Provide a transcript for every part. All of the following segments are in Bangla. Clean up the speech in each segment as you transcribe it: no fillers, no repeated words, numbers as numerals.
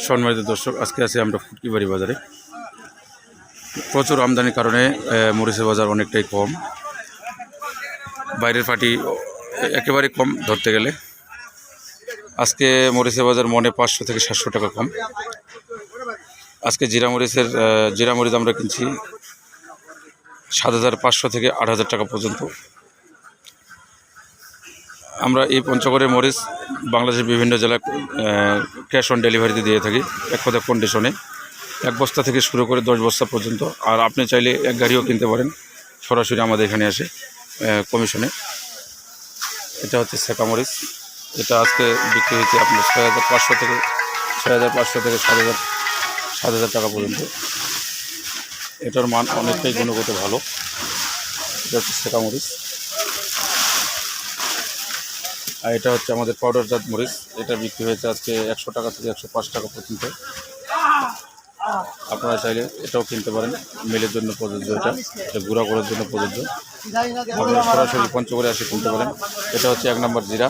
সম্মানিত দর্শক, আজকে আছি আমরা ফুটকিবাড়ি বাজারে। প্রচুর আমদানির কারণে মরিচের বাজার অনেকটাই কম। বাইরের পাটি একেবারে কম ধরতে গেলে। আজকে মরিচের বাজার মনে 500 থেকে 700 টাকা কম। আজকে জিরা মরিচ আমরা কিনছি 7,500 থেকে 8,000 টাকা পর্যন্ত। আমরা এই পঞ্চগড়ের মরিচ বাংলাদেশের বিভিন্ন জেলায় ক্যাশ অন ডেলিভারিতে দিয়ে থাকি, এক কথা কন্ডিশনে। 1 বস্তা থেকে শুরু করে 10 বস্তা পর্যন্ত। আর আপনি চাইলে এক গাড়িও কিনতে পারেন, সরাসরি আমাদের এখানে আসে কমিশনে। এটা হচ্ছে সেকা মরিচ। এটা আজকে বিক্রি হয়েছে আপনার 6,500 থেকে 7,000 টাকা পর্যন্ত। এটার মান অনেকটাই গুণগত ভালো। এটা হচ্ছে সেকা মরিচ। আর এটা হচ্ছে আমাদের পাউডারজাত মরিচ। এটা বিক্রি হয়েছে আজকে 100 টাকা থেকে 105 টাকা পর্যন্ত। আপনারা চাইলে এটাও কিনতে পারেন, মিলের জন্য প্রযোজ্য। এটা গুঁড়া করার জন্য প্রযোজ্য। আপনারা সরাসরি পঞ্চগড়ে এসে কিনতে পারেন। এটা হচ্ছে 1 নম্বর জিরা।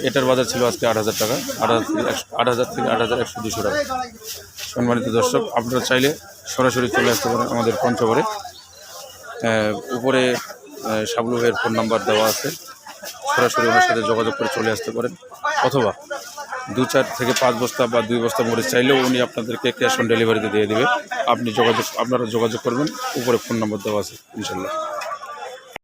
এটার বাজার ছিল আজকে 8,000 টাকা, 8,000 থেকে 8,100-200 টাকা। সম্মানিত দর্শক, আপনারা চাইলে সরাসরি চলে আসতে পারেন আমাদের পঞ্চগড়ে। উপরে শাবলু ভাইয়ের ফোন নাম্বার দেওয়া আছে, সরাসরি ওনার সাথে যোগাযোগ করে চলে আসতে পারেন। অথবা 2-4 থেকে 5 বস্তা বা 2 বস্তা মরিচ চাইলেও উনি আপনাদেরকে ক্যাশ অন ডেলিভারিতে দিয়ে দেবে। আপনারা যোগাযোগ করবেন, উপরে ফোন নাম্বার দেওয়া আছে ইনশাল্লাহ।